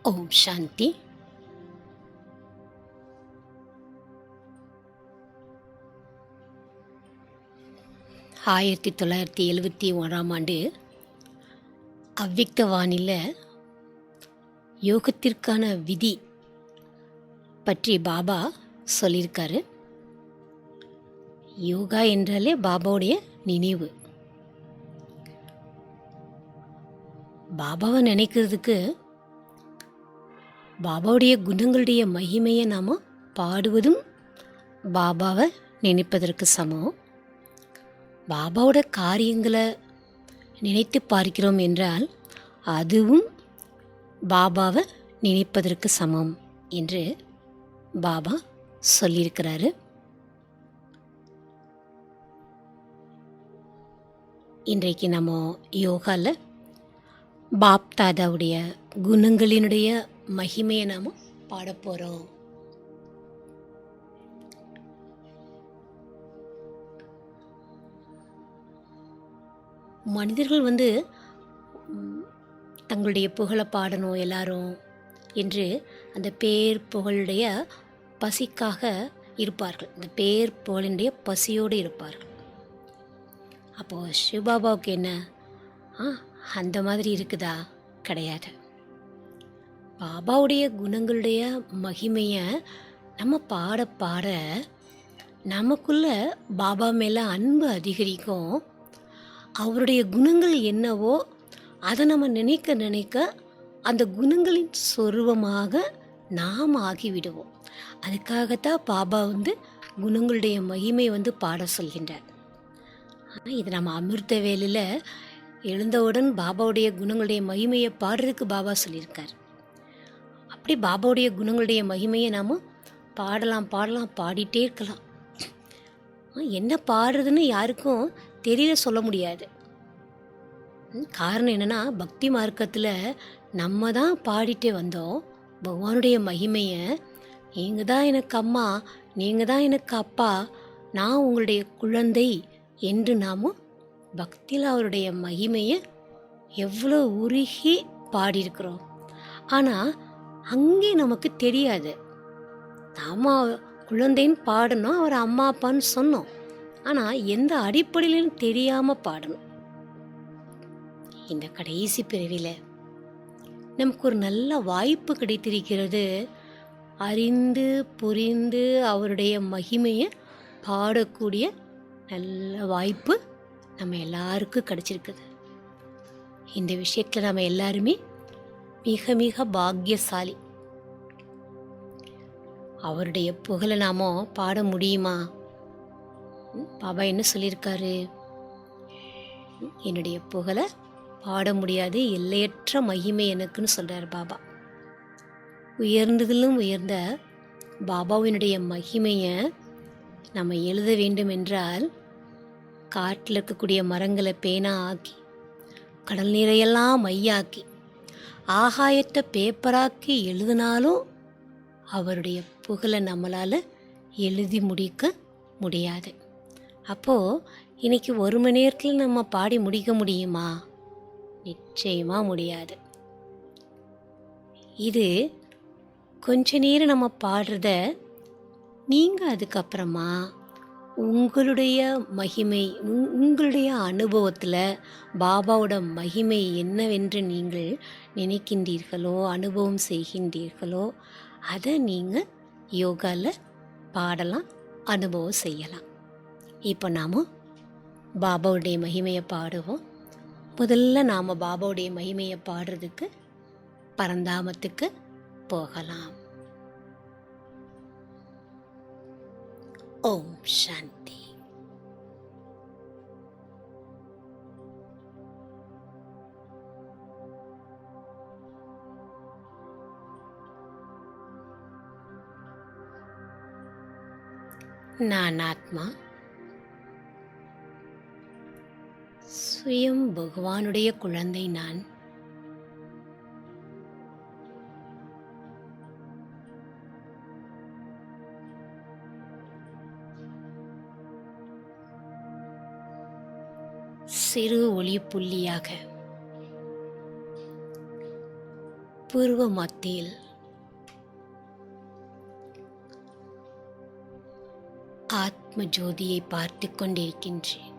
ஓம் சாந்தி. 1971ஆம் ஆண்டு அவ்விக்த வாணியில் யோகத்திற்கான விதி பற்றி பாபா சொல்லியிருக்காரு. யோகா என்றாலே பாபாவுடைய நினைவு. பாபாவை நினைக்கிறதுக்கு பாபாவுடைய குணங்களுடைய மகிமையை நாம் பாடுவதும் பாபாவை நினைப்பதற்கு சமம். பாபாவோட காரியங்களை நினைத்து பார்க்கிறோம் என்றால் அதுவும் பாபாவை நினைப்பதற்கு சமம் என்று பாபா சொல்லியிருக்கிறாரு. இன்றைக்கு நம்ம யோகாவில் பாப் தாதாவுடைய குணங்களினுடைய மகிமையை நாம் பாடப்போகிறோம். மனிதர்கள் தங்களுடைய புகழை பாடணும் எல்லாரும் என்று அந்த பேர் புகழுடைய பசிக்காக இருப்பார்கள். இந்த பேர் புகழினுடைய பசியோடு இருப்பார்கள். அப்போது சிவபாபாவுக்கு என்ன அந்த மாதிரி இருக்குதா? கிடையாது. பாபாவுடைய குணங்களுடைய மகிமையை நம்ம பாட பாட நமக்குள்ள பாபா மேலே அன்பு அதிகரிக்கும். அவருடைய குணங்கள் என்னவோ அதை நம்ம நினைக்க நினைக்க அந்த குணங்களின் சொருவமாக நாம் ஆகிவிடுவோம். அதுக்காகத்தான் பாபா குணங்களுடைய மகிமை பாட சொல்கின்றார். ஆனால் இது நம்ம அமிர்த வேலையில் எழுந்தவுடன் பாபாவுடைய குணங்களுடைய மகிமையை பாடுறதுக்கு பாபா சொல்லியிருக்கார். அப்படி பாபாவுடைய குணங்களுடைய மகிமையை நாம் பாடலாம் பாடிட்டே இருக்கலாம். என்ன பாடுறதுன்னு யாருக்கும் தெரியல, சொல்ல முடியாது. காரணம் என்னென்னா, பக்தி மார்க்கத்தில் நம்ம தான் பாடிட்டே வந்தோம் பகவானுடைய மகிமையை. நீங்கள் தான் எனக்கு அம்மா, நீங்கள் தான் எனக்கு அப்பா, நான் உங்களுடைய குழந்தை என்று நாம் பக்தியில் அவருடைய மகிமையை எவ்வளோ உருகி பாடியிருக்கிறோம். ஆனால் அங்கே நமக்கு தெரியாது. நாம் குழந்தைன்னு பாடணும், அவர் அம்மா அப்பான்னு சொன்னோம். ஆனால் எந்த அடிப்படையிலும் தெரியாமல் பாடணும். இந்த கடைசி பிறவியில் நமக்கு ஒரு நல்ல வாய்ப்பு கிடைத்திருக்கிறது. அறிந்து புரிந்து அவருடைய மகிமையை பாடக்கூடிய நல்ல வாய்ப்பு நம்ம எல்லாருக்கும் கிடைச்சிருக்குது. இந்த விஷயத்தில் நம்ம எல்லாருமே மிக மிக பாக்கியசாலி. அவருடைய புகழை நாம பாட முடியுமா? பாபா என்ன சொல்லியிருக்காரு? என்னுடைய புகழை பாட முடியாது, எல்லையற்ற மகிமை எனக்குன்னு சொல்கிறார் பாபா. உயர்ந்ததிலும் உயர்ந்த பாபாவினுடைய மகிமையை நம்ம எழுத வேண்டும் என்றால் காட்டில் இருக்கக்கூடிய மரங்களை பேனா ஆக்கி, கடல் நீரையெல்லாம் மையாக்கி, ஆகாயத்தை பேப்பராக்கி எழுதினாலும் அவருடைய புகழை நம்மளால் எழுதி முடிக்க முடியாது. அப்போது இன்னைக்கு 1 மணி நேரத்தில் நம்ம பாடி முடிக்க முடியுமா? நிச்சயமாக முடியாது. இது கொஞ்ச நேரம் நம்ம பாடுறத நீங்கள் அதுக்கப்புறமா உங்களுடைய மகிமை, உங்களுடைய அனுபவத்தில் பாபாவோட மகிமை என்னவென்று நீங்கள் நினைக்கின்றீர்களோ, அனுபவம் செய்கின்றீர்களோ, அதை நீங்கள் யோகாவில் பாடலாம், அனுபவம் செய்யலாம். இப்போ நாம் பாபாவுடைய மகிமையை பாடுவோம். முதல்ல நாம் பாபாவுடைய மகிமையை பாடுறதுக்கு பரந்தாமத்துக்கு போகலாம். ஓம் சாந்தி. நான் ஆத்மா, சுயம் பகவானுடைய குழந்தை. நான் சிறு ஒளி புள்ளியாக புருவ மத்தியில் ஆத்ம ஜோதியை பார்த்து கொண்டிருக்கின்றேன்.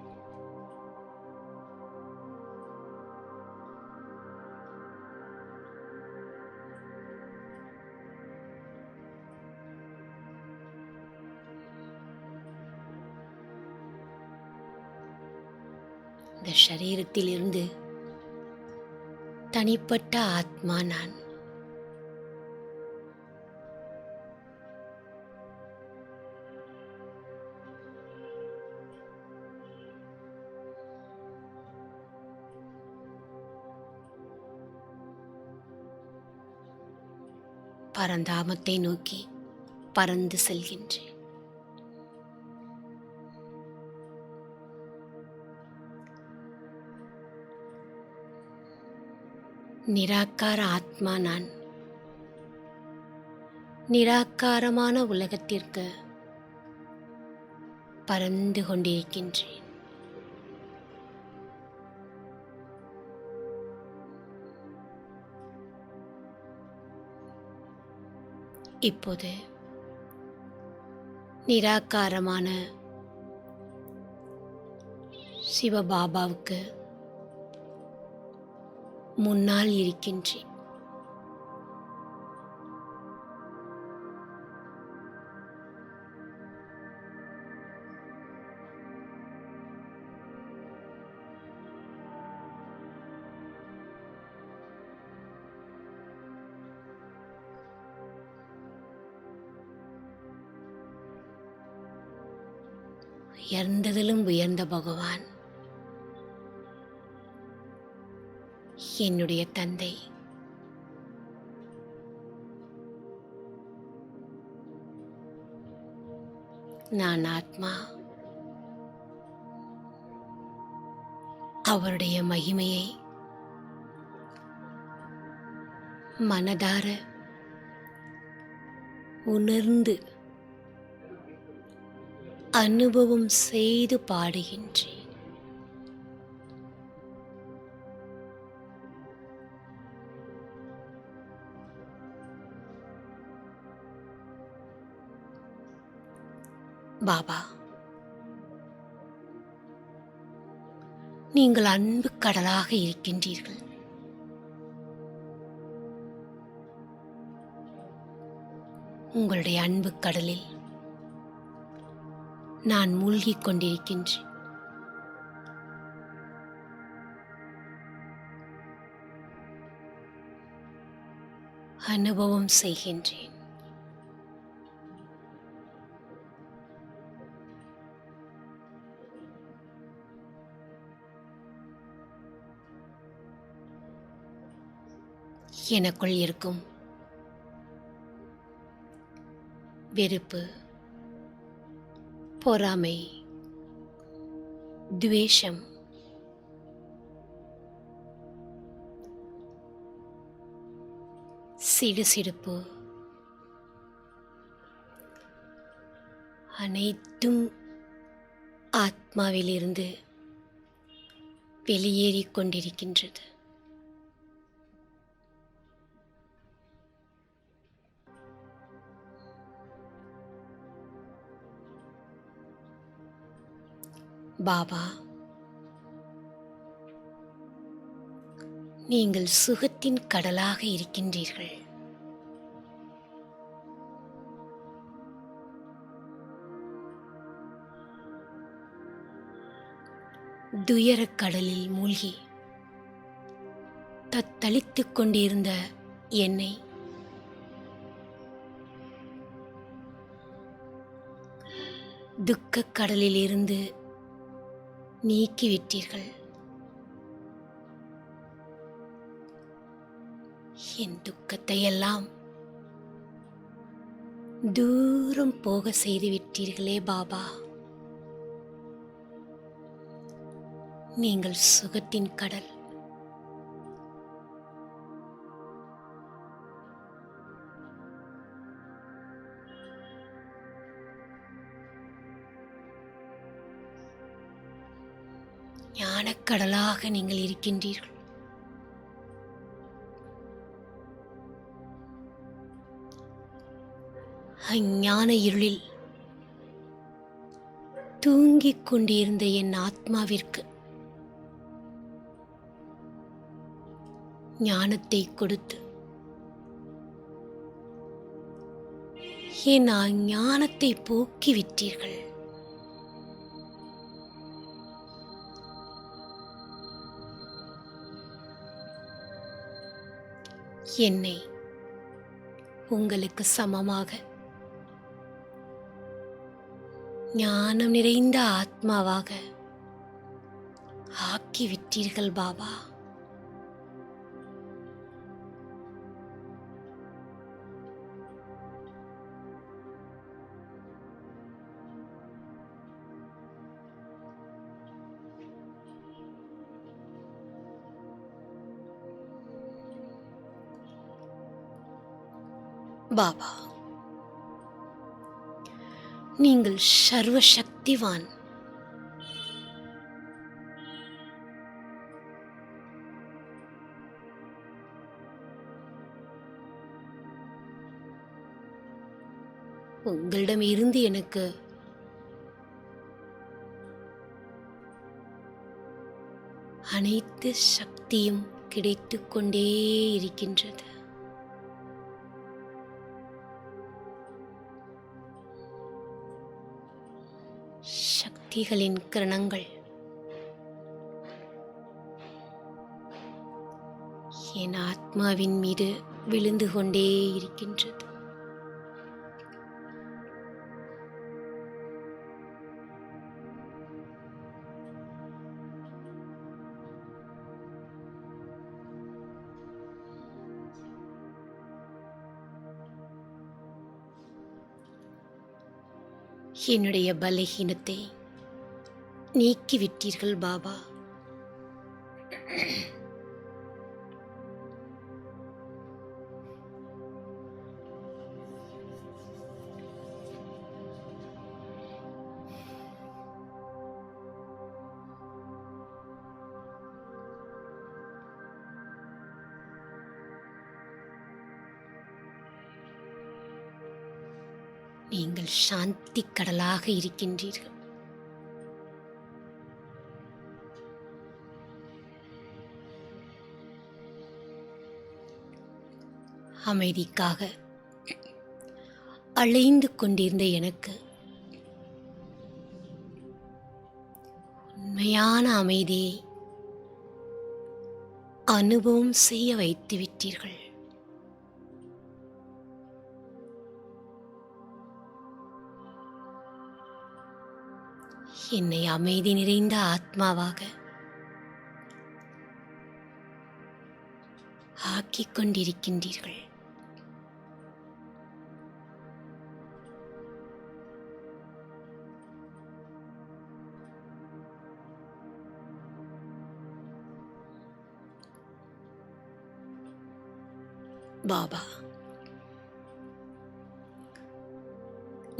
இந்த சரீரத்திலிருந்து தனிப்பட்ட ஆத்மா நான். பரந்தாமத்தை நோக்கி பறந்து செல்கின்றேன். நிராகார ஆத்மா நான். நிராகாரமான உலகத்திற்கு பறந்து கொண்டிருக்கின்றேன். இப்போது நிராகாரமான சிவபாபாவுக்கு முன்னால் இருக்கின்றேன். உயர்ந்ததிலும் உயர்ந்த பகவான் என்னுடைய தந்தை. நான் ஆத்மா. அவருடைய மகிமையை மனதார உணர்ந்து அனுபவம் செய்து பாடுகின்றேன். பாபா, நீங்கள் அன்பு கடலாக இருக்கின்றீர்கள். உங்களுடைய அன்பு கடலில் நான் மூழ்கிக் கொண்டிருக்கின்றேன். அனுபவம் செய்கின்றேன். எனக்குள் இருக்கும் வெறுப்பு, பொறாமை, துவேஷம், சிடுசிடுப்பு அனைத்தும் ஆத்மாவிலிருந்து வெளியேறிக் கொண்டிருக்கின்றது. பாபா, நீங்கள் சுகத்தின் கடலாக இருக்கின்றீர்கள். துயரக் கடலில் மூழ்கி தத்தளித்துக் கொண்டிருந்த என்னை துக்கக் கடலில் இருந்து நீக்கிவிட்டீர்கள். என் துக்கத்தை எல்லாம் தூரம் போக செய்து விட்டீர்களே பாபா. நீங்கள் சுகத்தின் கடல். ஞானக்கடலாக நீங்கள் இருக்கின்றீர்கள். அஞ்ஞான இருளில் தூங்கிக் கொண்டிருந்த என் ஆத்மாவிற்கு ஞானத்தை கொடுத்து என் அஞ்ஞானத்தை போக்கிவிட்டீர்கள். என்னை உங்களுக்கு சமமாக ஞானம் நிறைந்த ஆத்மாவாக ஆக்கிவிட்டீர்கள் பாபா. பாபா, நீங்கள் சர்வ சக்திவான். உங்களிடம் இருந்து எனக்கு அனைத்து சக்தியும் கிடைத்துக் கொண்டே இருக்கின்றது. சக்திகளின் கிரணங்கள் என் ஆத்மாவின் மீது விழுந்து கொண்டே இருக்கின்றது. என்னுடைய பலகீனத்தை நீக்கிவிட்டீர்கள் பாபா. நீங்கள் சாந்தி கடலாக இருக்கின்றீர்கள். அமைதிக்காக அலைந்து கொண்டிருந்த எனக்கு உண்மையான அமைதியை அனுபவம் செய்ய வைத்து விட்டீர்கள். என்னை அமைதி நிறைந்த ஆத்மாவாக ஆக்கிக் கொண்டிருக்கின்றீர்கள். பாபா,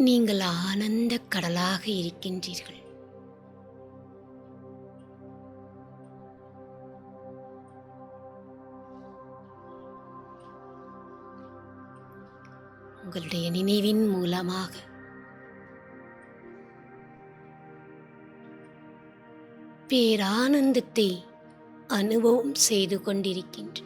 நீங்கள் ஆனந்த கடலாக இருக்கின்றீர்கள். உங்களுடைய நினைவின் மூலமாக பேரானந்தத்தை அனுபவம் செய்து கொண்டிருக்கின்ற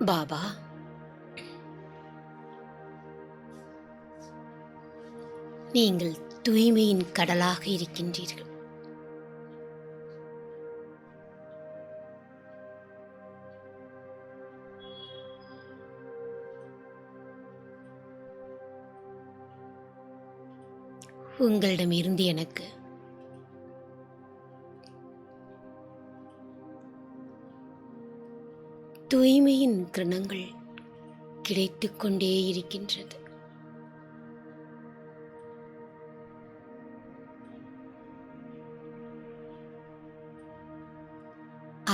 பாபா, நீங்கள் தூய்மையின் கடலாக இருக்கின்றீர்கள். உங்களிடமிருந்து எனக்கு தூய்மையின் கிரணங்கள் கிடைத்துக் கொண்டே இருக்கின்றது.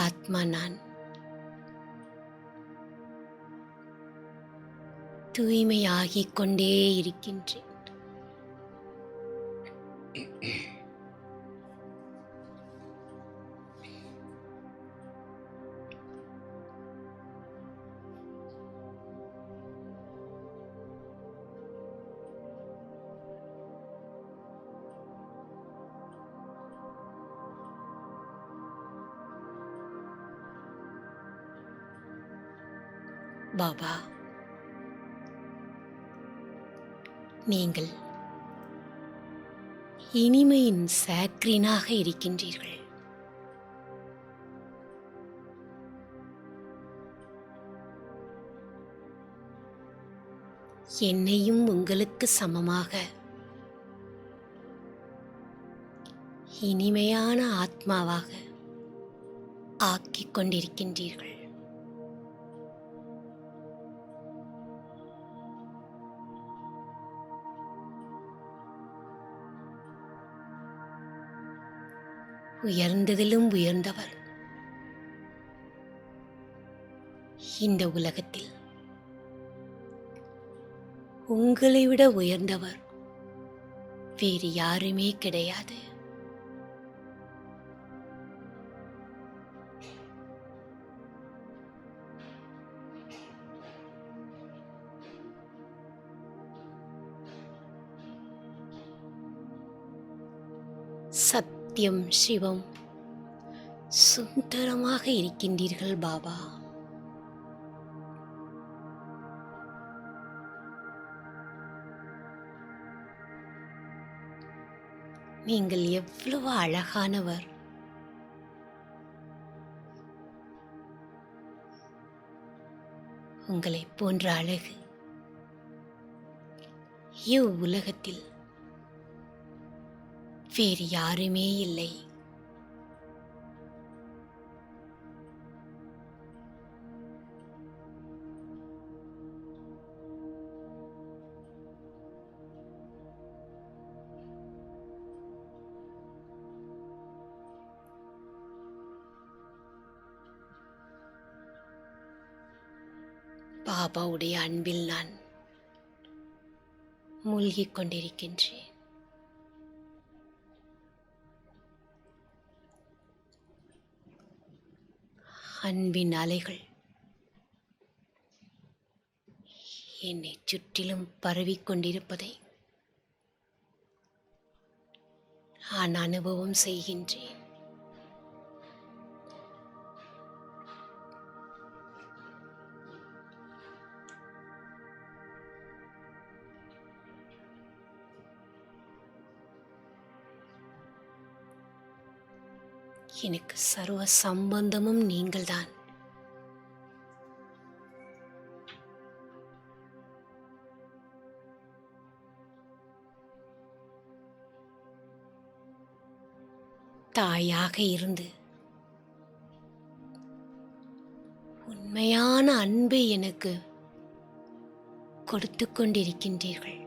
ஆத்மா நான் தூய்மையாகிக் கொண்டே இருக்கின்றேன். பாபா, நீங்கள் இனிமையின் சாக்ரீனாக இருக்கின்றீர்கள். என்னையும் உங்களுக்கு சமமாக இனிமையான ஆத்மாவாக ஆக்கிக் கொண்டிருக்கின்றீர்கள். உயர்ந்ததிலும் உயர்ந்தவர் இந்த உலகத்தில் உங்களை விட உயர்ந்தவர் வேறு யாருமே கிடையாது. சத்தியம், சிவம், சுந்தரமாக இருக்கின்றீர்கள் பாபா. நீங்கள் எவ்வளவு அழகானவர். உங்களைப் போன்ற அழகு இவ்வுலகத்தில் வேறு யாருமே இல்லை. பாபாவுடைய அன்பில் நான் மூழ்கிக் கொண்டிருக்கின்றேன். அன்பின் அலைகள் என்னை சுற்றிலும் பரவிக்கொண்டிருப்பதை நான் அனுபவம் செய்கின்றேன். எனக்கு சர்வ சம்பந்தமும் நீங்கள்தான். தாயாக இருந்து உண்மையான அன்பை எனக்கு கொடுத்து கொண்டிருக்கின்றீர்கள்.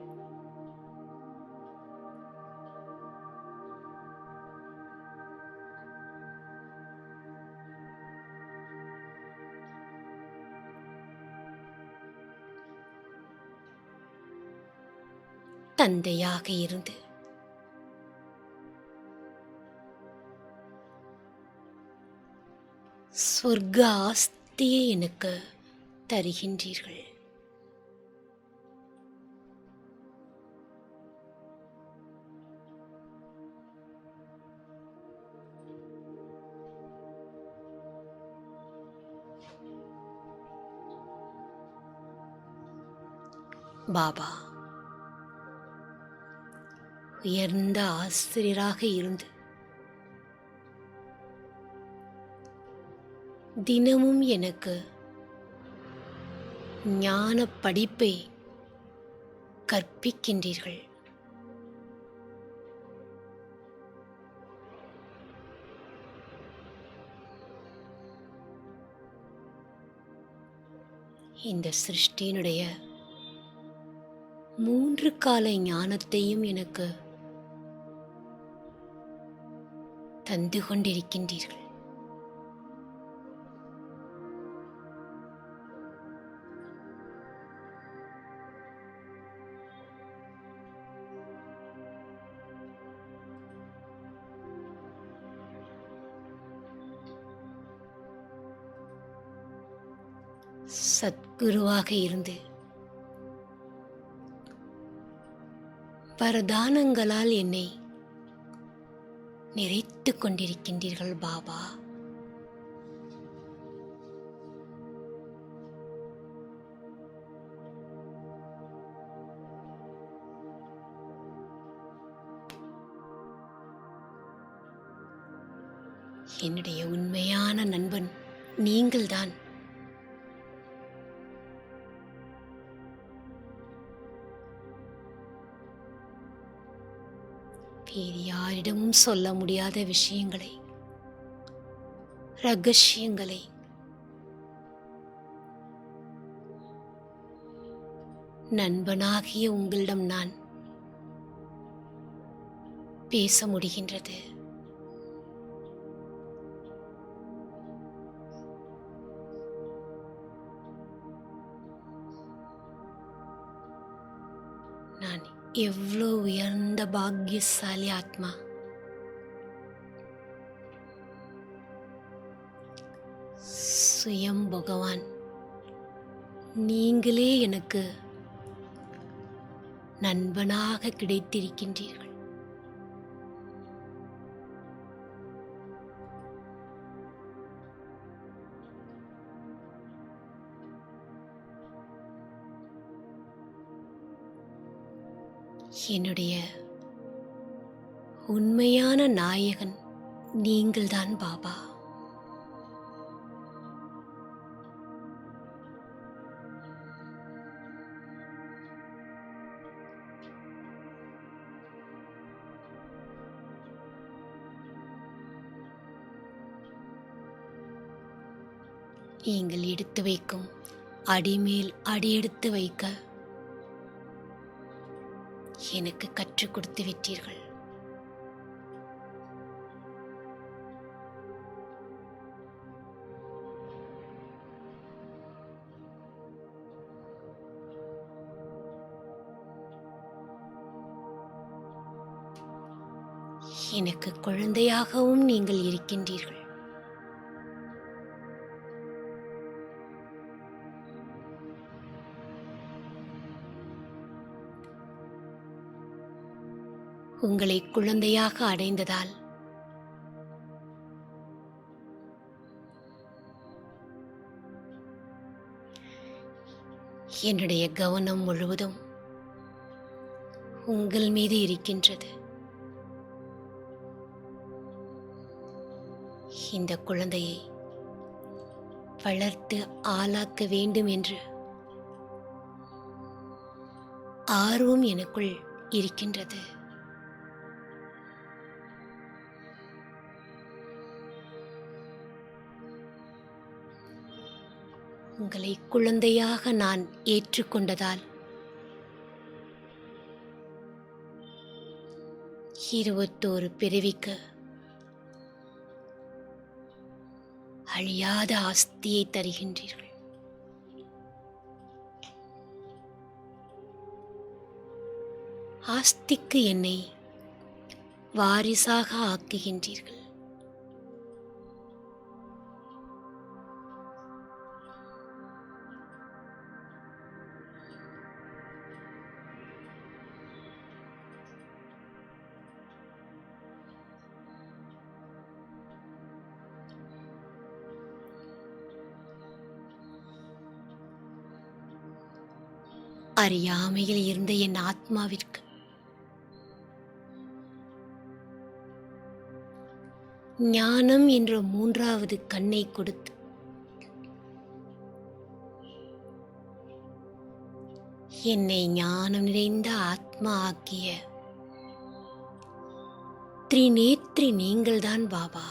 தந்தையாக இருந்து சொர்க்க ஆஸ்தியை எனக்கு தருகின்றீர்கள். பாபா, உயர்ந்த ஆசிரியராக இருந்து தினமும் எனக்கு ஞான படிப்பை கற்பிக்கின்றீர்கள். இந்த சிருஷ்டியினுடைய 3 கால ஞானத்தையும் எனக்கு தந்து கொண்டிருக்கின்றீர்கள். சத்குருவாக இருந்து வரதானங்களால் என்னை நிறைத்துக் கொண்டிருக்கின்றீர்கள் பாபா. என்னுடைய உண்மையான நண்பன் நீங்கள்தான். வேறு யாரிடமும் சொல்ல முடியாத விஷயங்களை, ரகசியங்களை நண்பனாகிய உங்களிடம் நான் பேச முடிகின்றது. நான் எவ்வளோ உயர்ந்த பாக்கியசாலி ஆத்மா. சுயம் பகவான் நீங்களே எனக்கு நண்பனாக கிடைத்திருக்கின்றீர்கள். என்னுடைய உண்மையான நாயகன் நீங்கள்தான் பாபா. நீங்கள் எடுத்து வைக்கும் அடிமேல் அடி எடுத்து வைக்க எனக்கு கற்றுக் கொடுத்து விட்டீர்கள். எனக்கு குழந்தையாகவும் நீங்கள் இருக்கின்றீர்கள். உங்களை குழந்தையாக அடைந்ததால் என்னுடைய கவனம் முழுவதும் உங்கள் மீது இருக்கின்றது. இந்த குழந்தையை வளர்த்து ஆளாக்க வேண்டும் என்று ஆர்வம் எனக்குள் இருக்கின்றது. உங்களை குழந்தையாக நான் ஏற்றுக்கொண்டதால் 21 பிறவிக்கு அழியாத ஆஸ்தியை தருகின்றீர்கள். ஆஸ்திக்கு என்னை வாரிசாக ஆக்குகின்றீர்கள். அறியாமையில் இருந்த என் ஆத்மாவிற்கு ஞானம் என்ற 3வது கண்ணை கொடுத்து என்னை ஞானம் நிறைந்த ஆத்மா ஆக்கிய திரிநேத்ரி நீங்கள்தான் பாபா.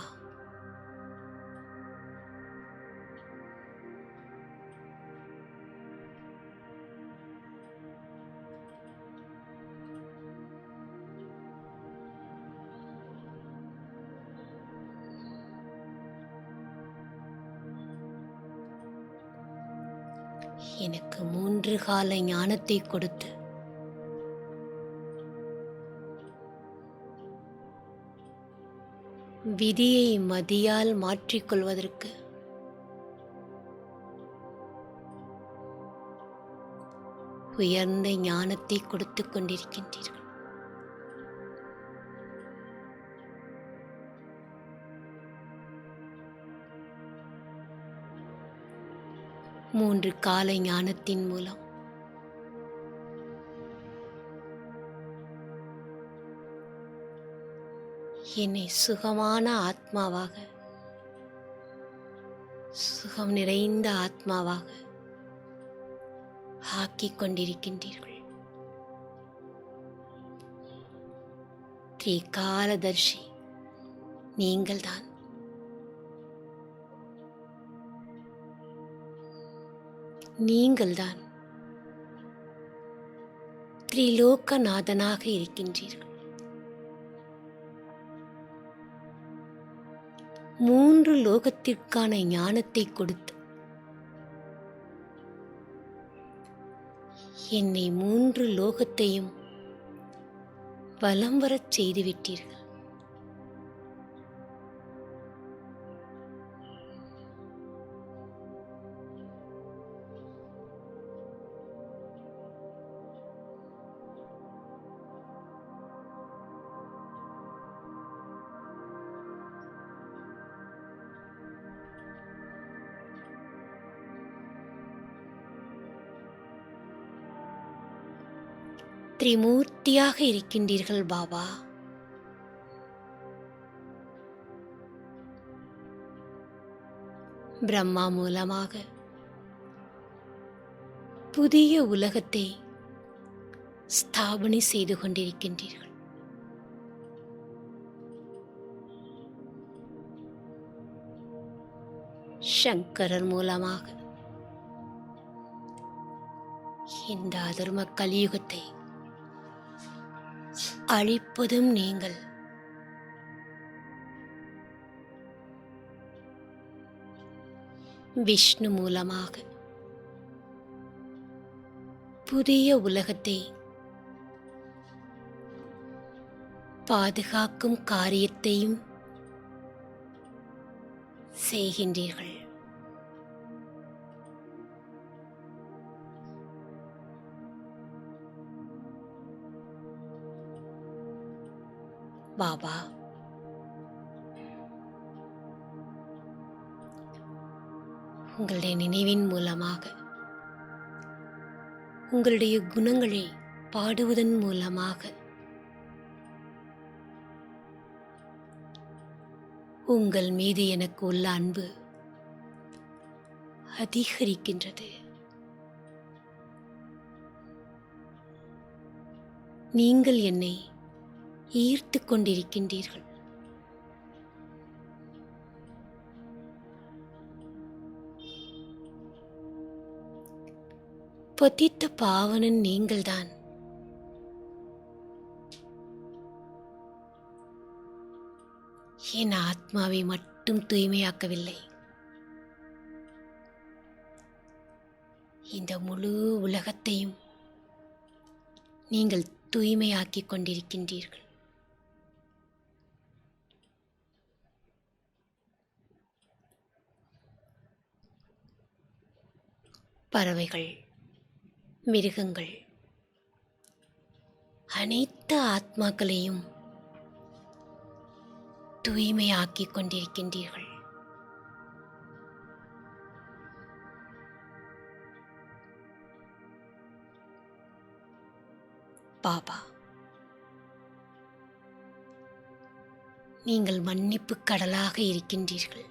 எனக்கு 3 கால ஞானத்தை கொடுத்து விதியை மதியால் மாற்றிக்கொள்வதற்கு உயர்ந்த ஞானத்தை கொடுத்து கொண்டிருக்கின்றீர்கள். மூன்று கால ஞானத்தின் மூலம் என்னை சுகமான ஆத்மாவாக, சுகம் நிறைந்த ஆத்மாவாக ஆக்கிக் கொண்டிருக்கின்றீர்கள். திரிகாலதர்ஷி நீங்கள்தான். நீங்கள்தான் திரிலோகநாதனாக இருக்கின்றீர்கள். 3 லோகத்திற்கான ஞானத்தை கொடுத்து என்னை 3 லோகத்தையும் வலம் வரச் செய்துவிட்டீர்கள். திரிமூர்த்தியாக இருக்கின்றீர்கள் பாபா. பிரம்மா மூலமாக புதிய உலகத்தை ஸ்தாபனை செய்து கொண்டிருக்கின்றீர்கள். சங்கரர் மூலமாக இந்த அதர்ம கலியுகத்தை அழிப்பதும் நீங்கள். விஷ்ணு மூலமாக புதிய உலகத்தை பாதுகாக்கும் காரியத்தையும் செய்கின்றீர்கள். பாபா, உங்களுடைய நினைவின் மூலமாக உங்களுடைய குணங்களை பாடுவதன் மூலமாக உங்கள் மீது எனக்கு உள்ள அன்பு அதிகரிக்கின்றது. நீங்கள் என்னை ஈர்த்து கொண்டிருக்கின்றீர்கள். பதித்த பாவனன் நீங்கள்தான். என் ஆத்மாவை மட்டும் தூய்மையாக்கவில்லை, இந்த முழு உலகத்தையும் நீங்கள் தூய்மையாக்கிக் கொண்டிருக்கின்றீர்கள். பறவைகள், மிருகங்கள், அனைத்து ஆத்மாக்களையும் தூய்மையாக்கிக் கொண்டிருக்கின்றீர்கள். பாபா, நீங்கள் மன்னிப்பு கடலாக இருக்கின்றீர்கள்.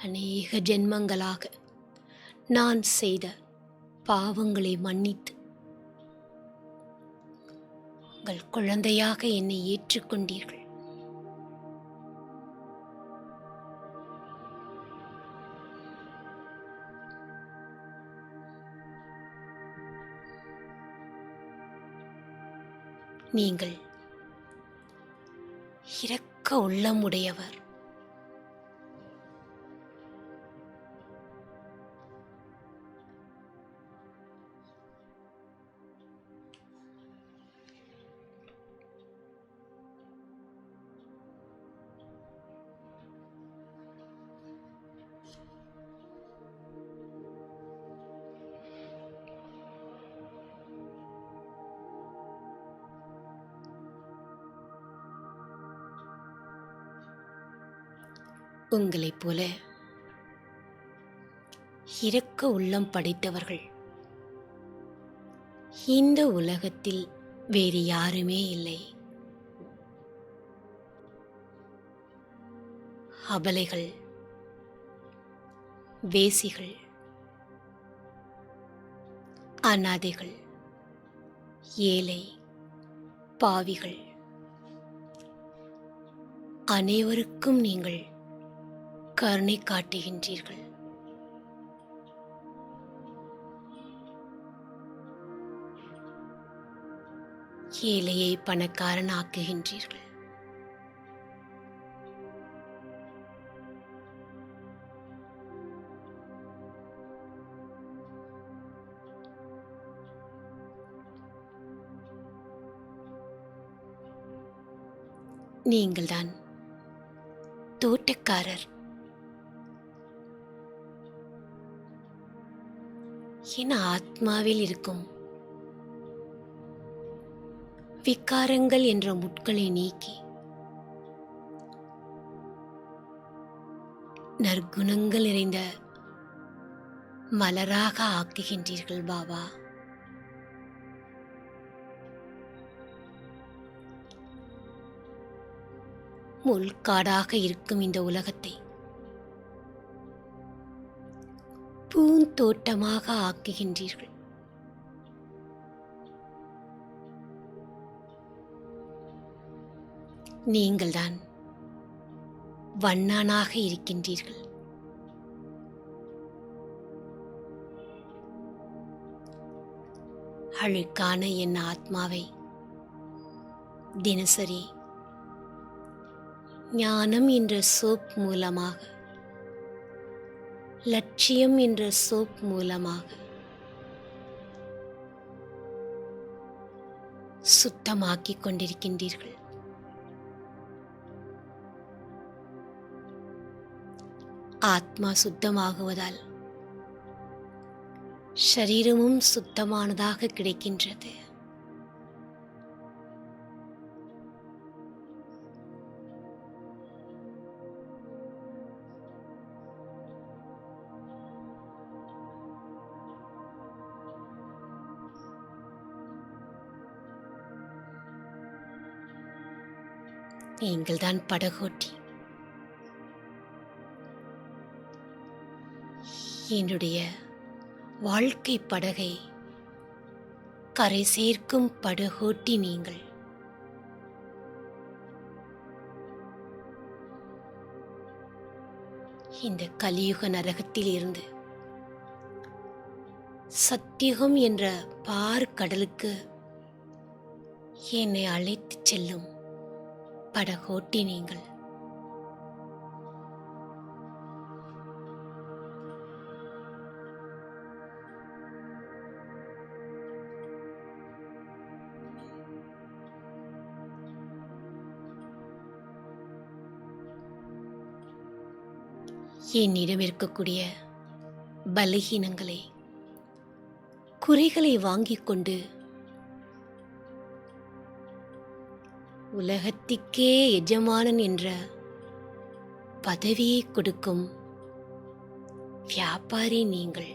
அநேக ஜென்மங்களாக நான் செய்த பாவங்களை மன்னித்து உங்கள் குழந்தையாக என்னை ஏற்றுக்கொண்டீர்கள். நீங்கள் இரக்க உள்ளம் உடையவர். உங்களைப் போல இரக்க உள்ளம் படைத்தவர்கள் இந்த உலகத்தில் வேறு யாருமே இல்லை. அபலைகள், வேசிகள், அநாதைகள், ஏழை, பாவிகள் அனைவருக்கும் நீங்கள் கருணை காட்டுகின்றீர்கள். ஏழையை பணக்காரன் ஆக்குகின்றீர்கள். நீங்கள்தான் தோட்டக்காரர். என் ஆத்மாவில் இருக்கும் விகாரங்கள் என்ற முட்களை நீக்கி நற்குணங்கள் நிறைந்த மலராக ஆக்குகின்றீர்கள் பாபா. முள்காடாக இருக்கும் இந்த உலகத்தை பூந்தோட்டமாக ஆக்குகின்றீர்கள். நீங்கள்தான் வண்ணானாக இருக்கின்றீர்கள். அழுக்கான என் ஆத்மாவை தினசரி ஞானம் என்ற சோப் மூலமாக, லட்சியம் என்ற சோப் மூலமாக சுத்தமாக்கிக் கொண்டிருக்கின்றீர்கள். ஆத்மா சுத்தமாகுவதால் ஷரீரமும் சுத்தமானதாக கிடைக்கின்றது. நீங்கள்தான் படகோட்டி. என்னுடைய வாழ்க்கை படகை கரை சேர்க்கும் படகோட்டி நீங்கள். இந்த கலியுக நரகத்தில் இருந்து சத்தியுகம் என்ற பார்க்கடலுக்கு என்னை அழைத்துச் செல்லும் படகோட்டி நீங்கள். என்னிடம் இருக்கக்கூடிய பலகீனங்களை, குறைகளை வாங்கிக் கொண்டு உலகத்திற்கே எஜமானன் என்ற பதவியை கொடுக்கும் வியாபாரி நீங்கள்.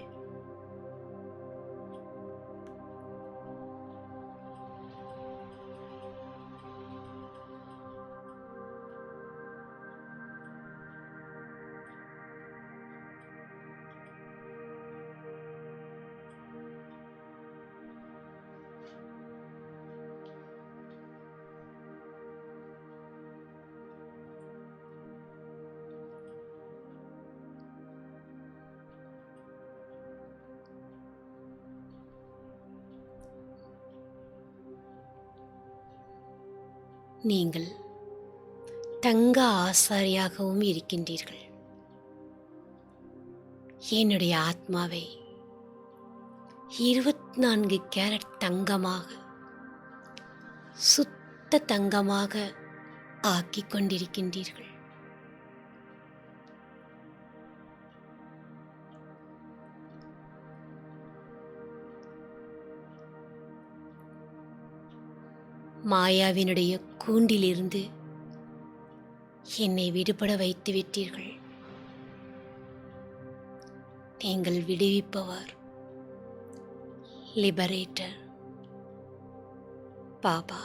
நீங்கள் தங்க ஆசாரியாகவும் இருக்கின்றீர்கள். என்னுடைய ஆத்மாவை 24 கேரட் தங்கமாக, சுத்த தங்கமாக ஆக்கிக் கொண்டிருக்கின்றீர்கள். மாயாவினுடைய கூண்டிலிருந்து என்னை விடுபட வைத்து விட்டீர்கள். நீங்கள் விடுவிப்பவர், லிபரேட்டர், பாபா.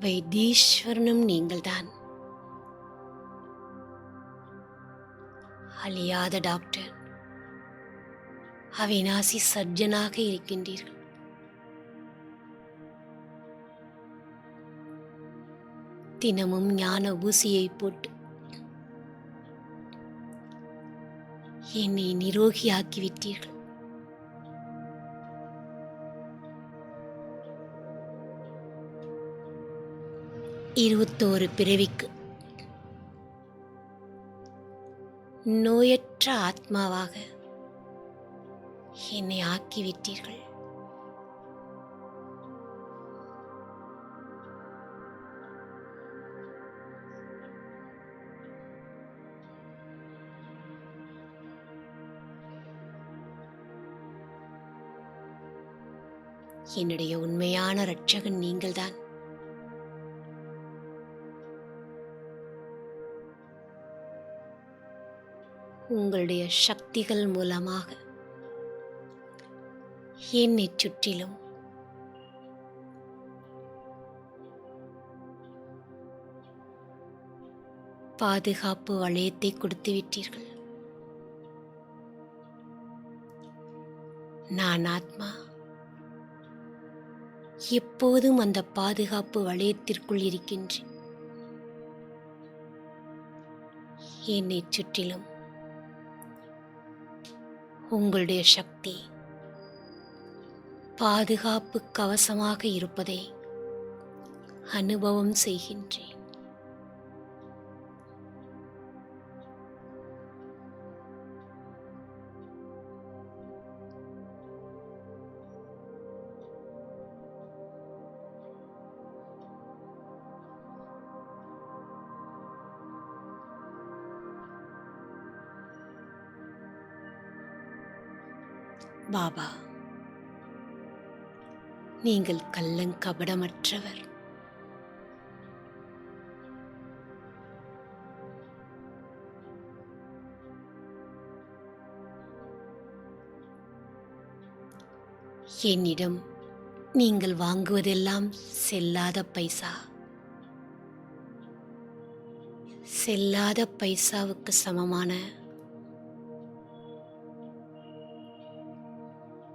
வைத்தீஸ்வரனும் நீங்கள்தான். அழியாத டாக்டர், அவிநாசி சர்ஜனாக இருக்கின்றீர்கள். தினமும் ஞான ஊசியை போட்டு என்னை நிரோகியாக்கிவிட்டீர்கள். இருபத்தோரு பிறவிக்கு நோயற்ற ஆத்மாவாக என்னை ஆக்கிவிட்டீர்கள். என்னுடைய உண்மையான இரட்சகன் நீங்கள்தான். உங்களுடைய சக்திகள் மூலமாக என்னை சுற்றிலும் பாதுகாப்பு வளையத்தை கொடுத்து விட்டீர்கள். நான் ஆத்மா எப்போதும் அந்த பாதுகாப்பு வளையத்திற்குள் இருக்கின்றேன். என்னை சுற்றிலும் உங்களுடைய சக்தி பாதுகாப்பு கவசமாக இருப்பதை அனுபவம் செய்கின்றேன். பாபா, நீங்கள் கள்ளங்கபடமற்றவர். என்னிடம் நீங்கள் வாங்குவதெல்லாம் செல்லாத பைசா. செல்லாத பைசாவுக்கு சமமான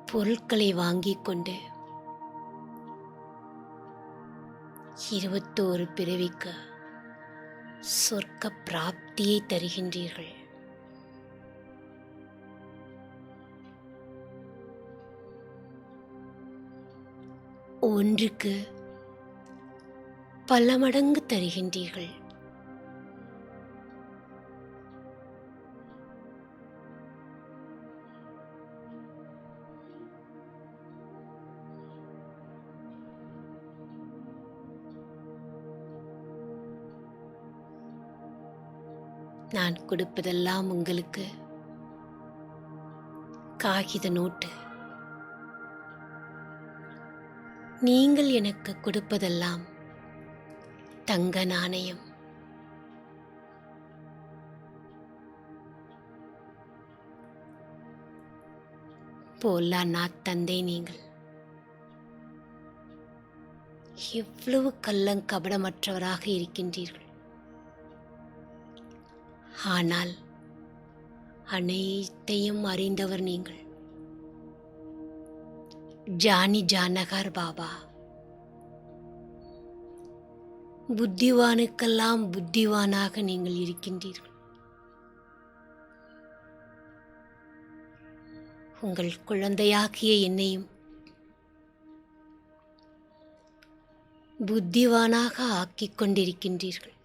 பொருட்களை வாங்கிக் கொண்டு 21 பிறவிக்கு சொர்க்க பிராப்தியை தருகின்றீர்கள். ஒன்றுக்கு பல மடங்கு தருகின்றீர்கள். நான் கொடுப்பதெல்லாம் உங்களுக்கு காகித நோட்டு. நீங்கள் எனக்கு கொடுப்பதெல்லாம் தங்க நாணயம். போலாநாத் தந்தை, நீங்கள் எவ்வளவு கள்ளங்கபடமற்றவராக இருக்கின்றீர்கள். ஆனால் அனைத்தையும் அறிந்தவர் நீங்கள். ஜானி ஜானகர் பாபா. புத்திவானுக்கெல்லாம் புத்திவானாக நீங்கள் இருக்கின்றீர்கள். உங்கள் குழந்தையாகிய என்னையும் புத்திவானாக ஆக்கிக் கொண்டிருக்கின்றீர்கள்.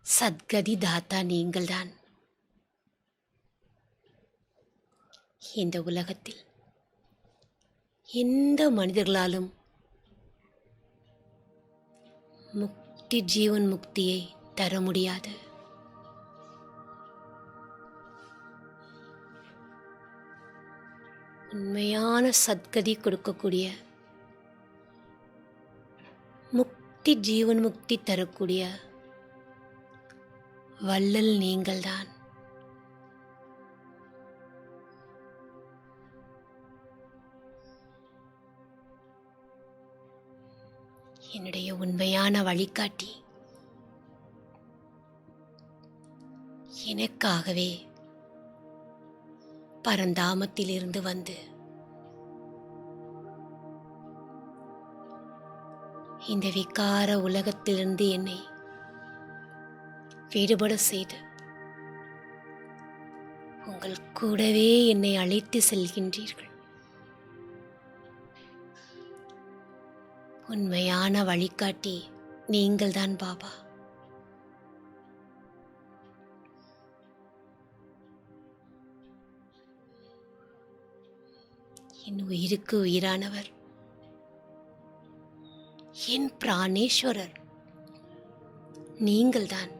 சத்கதி தாத்தா நீங்கள்தான். இந்த உலகத்தில் எந்த மனிதர்களாலும் ஜீவன் முக்தியை தர முடியாது. உண்மையான சத்கதி கொடுக்கக்கூடிய, ஜீவன் முக்தி தரக்கூடிய வள்ளல் நீங்கள்தான். என்னுடைய உண்மையான வழிகாட்டி எனக்காகவே பரந்தாமத்திலிருந்து வந்து இந்த விகார உலகத்திலிருந்து என்னை விடுபட செய்து உங்கள் கூடவே என்னை அழைத்து செல்கின்றீர்கள். உண்மையான வழிகாட்டி நீங்கள்தான் பாபா. என் உயிருக்கு உயிரானவர், என் பிராணேஸ்வரர் நீங்கள்தான்.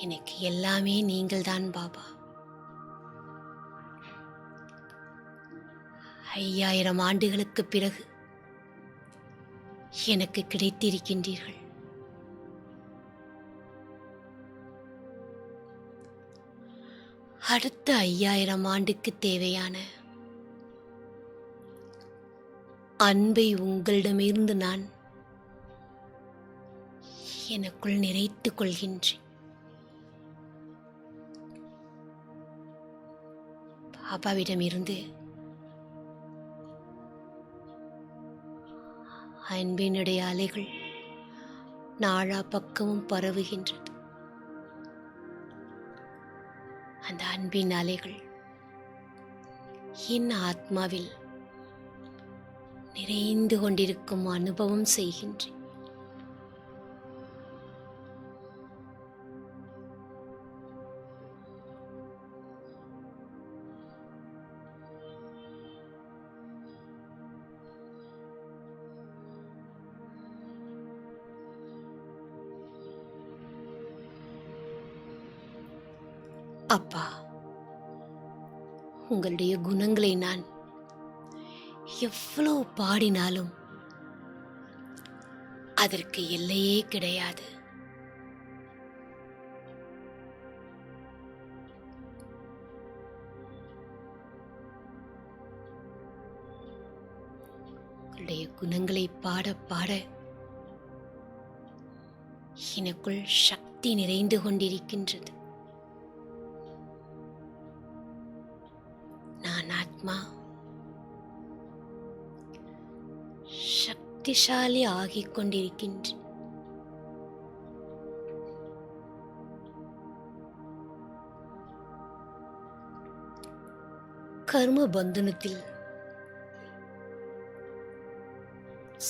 எனக்கு எல்லாமே நீங்கள்தான் பாபா. 5000 ஆண்டுகளுக்கு பிறகு எனக்கு கிடைத்திருக்கின்றீர்கள். அடுத்த 5000 ஆண்டுக்கு தேவையான அன்பை உங்களிடமிருந்து நான் எனக்குள் நிறைத்துக் கொள்கின்றேன். பாபாவிடமிருந்து அன்பினுடைய அலைகள் நாலா பக்கமும் பரவுகின்றது. அந்த அன்பின் அலைகள் என் ஆத்மாவில் நிறைந்து கொண்டிருக்கும் அனுபவம் செய்கின்றேன். அப்பா, உங்களுடைய குணங்களை நான் எவ்வளவு பாடினாலும் அதற்கு எல்லையே கிடையாது. உங்களுடைய குணங்களை பாட பாட எனக்குள் சக்தி நிறைந்து கொண்டிருக்கின்றது. நான் ஆத்மா சக்திசாலி ஆகிக் கொண்டிருக்கின்றேன். கர்ம பந்தனத்தில்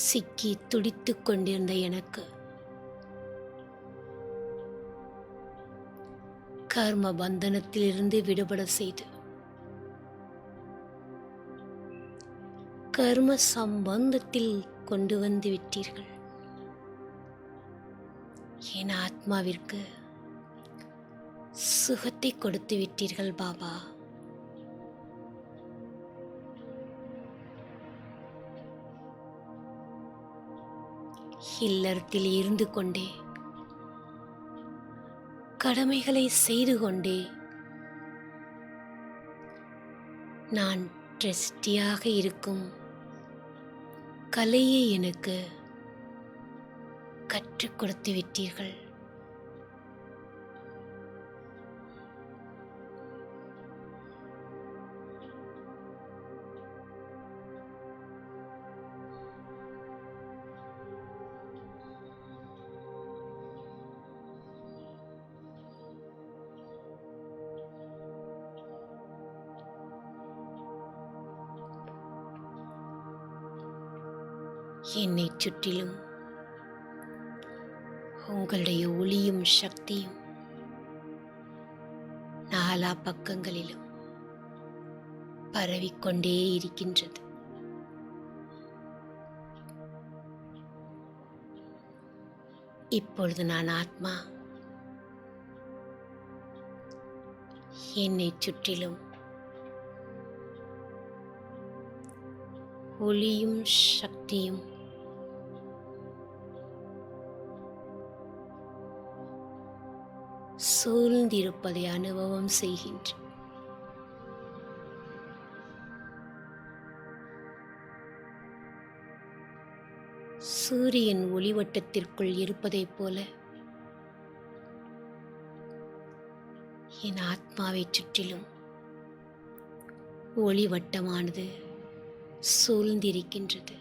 சிக்கி துடித்துக் கொண்டிருந்த எனக்கு கர்ம பந்தனத்திலிருந்து விடுபட செய்து கர்ம சம்பந்தத்தில் கொண்டு வந்து விட்டீர்கள். என் ஆத்மாவிற்கு சுகத்தை கொடுத்து விட்டீர்கள் பாபா. இல்லறத்தில் இருந்து கொண்டே கடமைகளை செய்து கொண்டே நான் ட்ரஸ்டியாக இருக்கும் கலையை எனக்கு கற்றுக் கொடுத்து விட்டீர்கள். என்னைச் சுற்றிலும் உங்களுடைய ஒளியும் சக்தியும் நாலா பக்கங்களிலும் பரவிக்கொண்டே இருக்கின்றது. இப்பொழுது நான் ஆத்மா என்னைச் சுற்றிலும் ஒளியும் சக்தியும் சூழ்ந்திருப்பதை அனுபவம் செய்கின்றேன். சூரியன் ஒளிவட்டத்திற்குள் இருப்பதைப் போல என் ஆத்மாவைச் சுற்றிலும் ஒளிவட்டமானது சூழ்ந்திருக்கின்றது.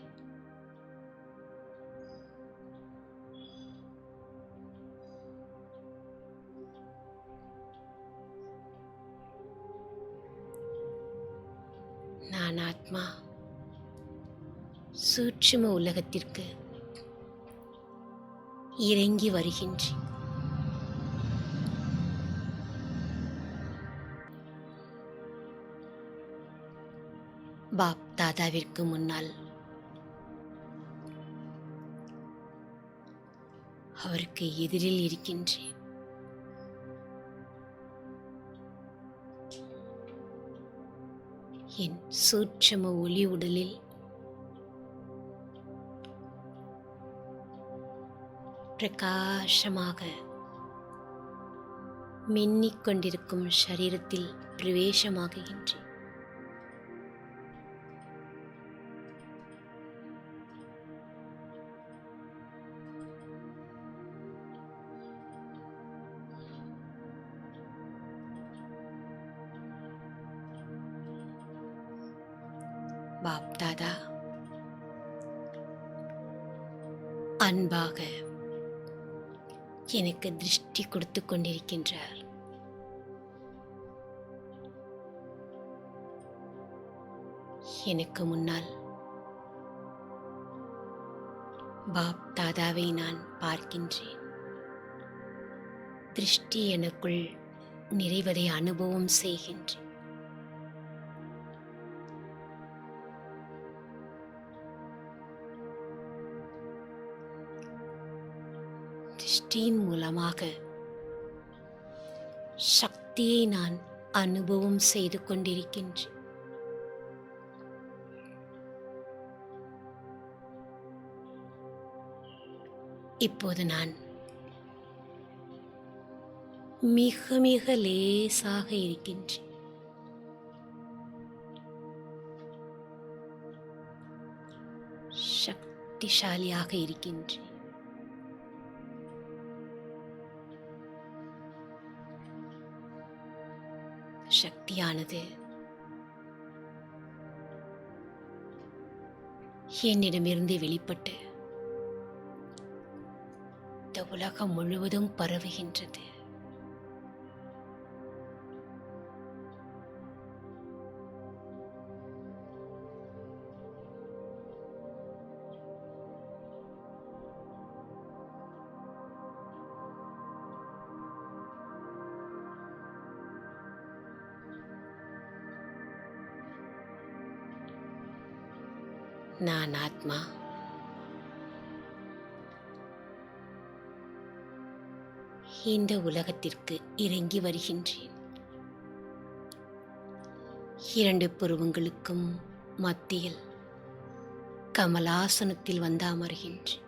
நான் ஆத்மா சூட்சும உலகத்திற்கு இறங்கி வருகின்றேன். பாப் தாதாவிற்கு முன்னால் அவருக்கு எதிரில் இருக்கின்றேன். என் சூட்சும ஒளி உடலில் பிரகாசமாக மின்னிக் கொண்டிருக்கும் சரீரத்தில் பிரவேசமாகுகின்றேன். பாப் தாதா அன்பாக எனக்கு திருஷ்டி கொடுத்து கொண்டிருக்கின்றார். எனக்கு முன்னால் பாப் தாதாவை நான் பார்க்கின்றேன். திருஷ்டி எனக்குள் நிறைவதை அனுபவம் செய்கின்றேன். திருஷ்டியின் மூலமாக சக்தியை நான் அனுபவம் செய்து கொண்டிருக்கின்றேன். இப்போது நான் மிக மிக லேசாக இருக்கின்றேன். சக்திசாலியாக இருக்கின்றேன். சக்தியானது என்னிடமிருந்து வெளிப்பட்டு இந்த உலகம் முழுவதும் பரவுகின்றது. நான் ஆத்மா இந்த உலகத்திற்கு இறங்கி வருகின்றேன். 2 புருவங்களுக்கும் மத்தியில் கமலாசனத்தில் வந்து அமர்கின்றேன்.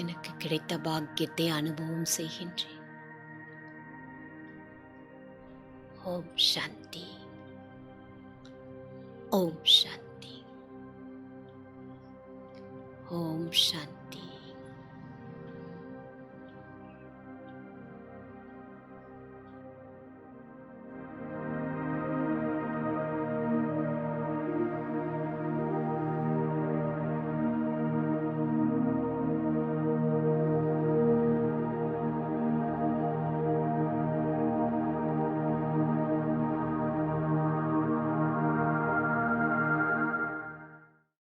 எனக்கு கிடைத்த பாக்கியத்தை அனுபவம் செய்கின்றேன். ஓம் சாந்தி. ஓம் சாந்தி. ஓம் சாந்தி.